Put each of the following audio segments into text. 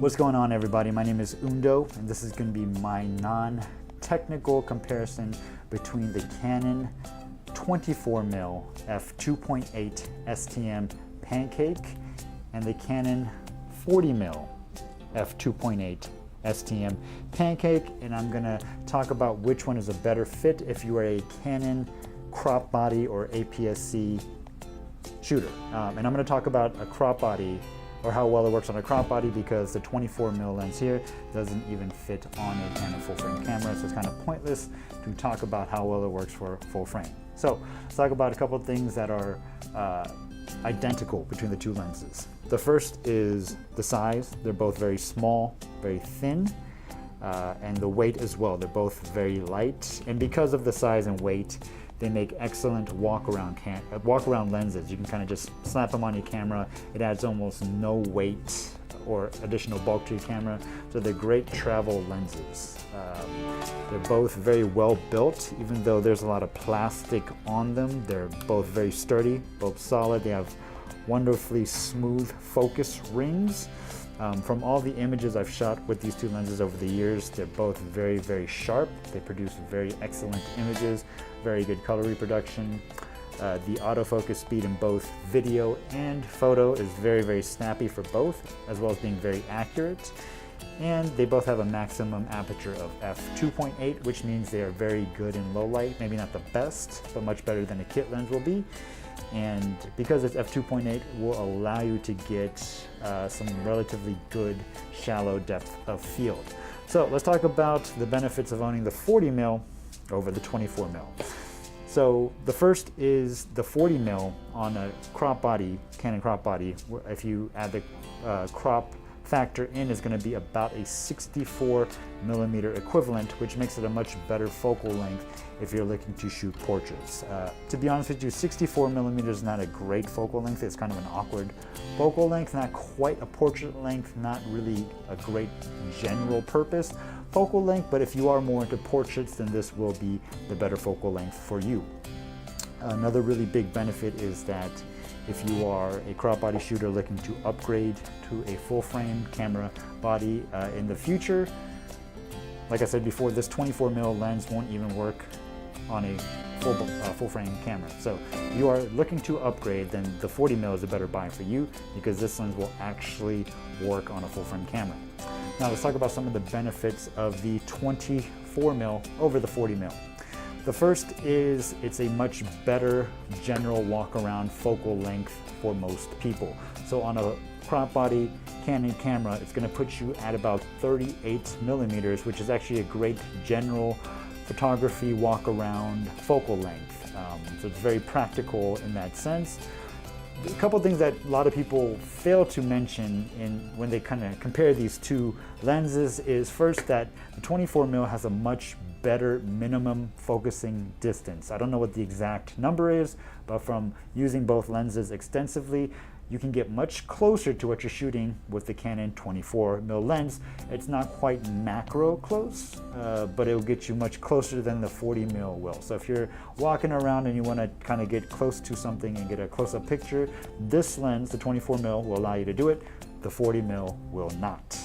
What's going on, everybody? My name is Undo, and this is going to be my non-technical comparison between the Canon 24mm f2.8 STM Pancake and the Canon 40mm f2.8 STM Pancake, and I'm going to talk about which one is a better fit if you are a Canon crop body or APS-C shooter. And I'm going to talk about a crop body, or how well it works on a crop body, because the 24mm lens here doesn't even fit on a Canon full frame camera, so it's kind of pointless to talk about how well it works for full frame. So let's talk about a couple of things that are identical between the two lenses. The first is the size. They're both very small, very thin, and the weight as well. They're both very light, and because of the size and weight, they make excellent walk-around lenses. You can kind of just slap them on your camera. It adds almost no weight or additional bulk to your camera, so they're great travel lenses. They're both very well built, even though there's a lot of plastic on them. They're both very sturdy, both solid. They have wonderfully smooth focus rings. From all the images I've shot with these two lenses over the years, they're both very, very sharp. They produce very excellent images, very good color reproduction. The autofocus speed in both video and photo is very, very snappy for both, as well as being very accurate. And they both have a maximum aperture of f2.8, which means they are very good in low light. Maybe not the best, but much better than a kit lens will be. And because it's f2.8, will allow you to get some relatively good shallow depth of field. So let's talk about the benefits of owning the 40mm over the 24mm. So the first is the 40mm on a crop body, Canon crop body. If you add the crop factor in, is going to be about a 64mm equivalent, which makes it a much better focal length if you're looking to shoot portraits. To be honest with you, 64mm is not a great focal length. It's kind of an awkward focal length, not quite a portrait length, not really a great general purpose focal length, but if you are more into portraits, then this will be the better focal length for you. Another really big benefit is that if you are a crop body shooter looking to upgrade to a full frame camera body in the future, like I said before, this 24mm lens won't even work on a full frame camera. So if you are looking to upgrade, then the 40mm is a better buy for you, because this lens will actually work on a full frame camera. Now let's talk about some of the benefits of the 24mm over the 40mm. The first is it's a much better general walk-around focal length for most people. So on a crop body Canon camera, it's going to put you at about 38mm, which is actually a great general photography walk-around focal length. So it's very practical in that sense. A couple things that a lot of people fail to mention when they kind of compare these two lenses is, first, that the 24mm has a much better minimum focusing distance. I don't know what the exact number is, but from using both lenses extensively, you can get much closer to what you're shooting with the Canon 24mm lens. It's not quite macro close, but it will get you much closer than the 40mm will. So if you're walking around and you want to kind of get close to something and get a close-up picture, this lens, the 24mm, will allow you to do it. The 40mm will not.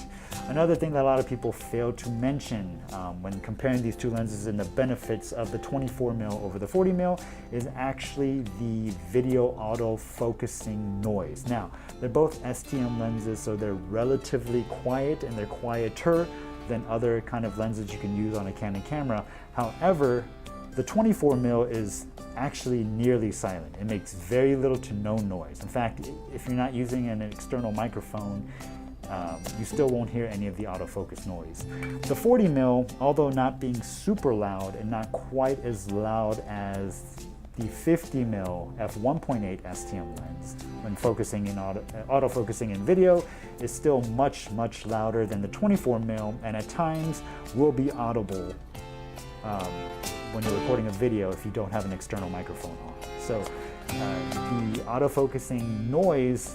Another thing that a lot of people fail to mention when comparing these two lenses and the benefits of the 24mm over the 40mm is actually the video auto-focusing noise. Now, they're both STM lenses, so they're relatively quiet, and they're quieter than other kind of lenses you can use on a Canon camera. However, the 24mm is actually nearly silent. It makes very little to no noise. In fact, if you're not using an external microphone, you still won't hear any of the autofocus noise. The 40mm, although not being super loud and not quite as loud as the 50mm f1.8 STM lens when focusing in autofocusing in video, is still much, much louder than the 24mm, and at times will be audible when you're recording a video if you don't have an external microphone on. So the autofocusing noise,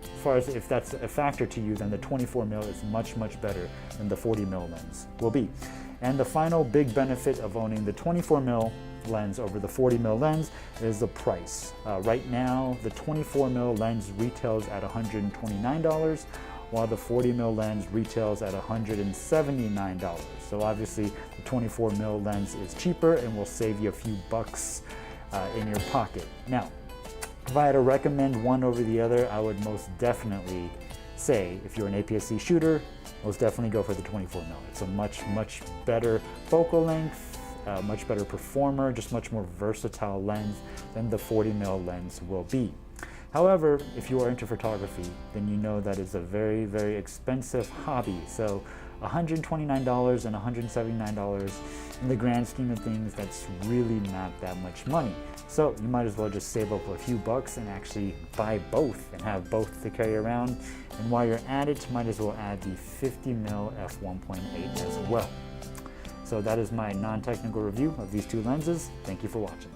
as far as if that's a factor to you, then the 24mm is much, much better than the 40mm lens will be. And the final big benefit of owning the 24mm lens over the 40mm lens is the price. Right now, the 24mm lens retails at $129, while the 40mm lens retails at $179. So obviously the 24mm lens is cheaper and will save you a few bucks in your pocket. Now, if I had to recommend one over the other, I would most definitely say, if you're an APS-C shooter, most definitely go for the 24mm. It's a much better focal length, much better performer, just much more versatile lens than the 40mm lens will be. However, if you are into photography, then you know that it's a very expensive hobby. So $129 and $179 in the grand scheme of things, that's really not that much money. So you might as well just save up a few bucks and actually buy both and have both to carry around. And while you're at it, you might as well add the 50mm f1.8 as well. So that is my non-technical review of these two lenses. Thank you for watching.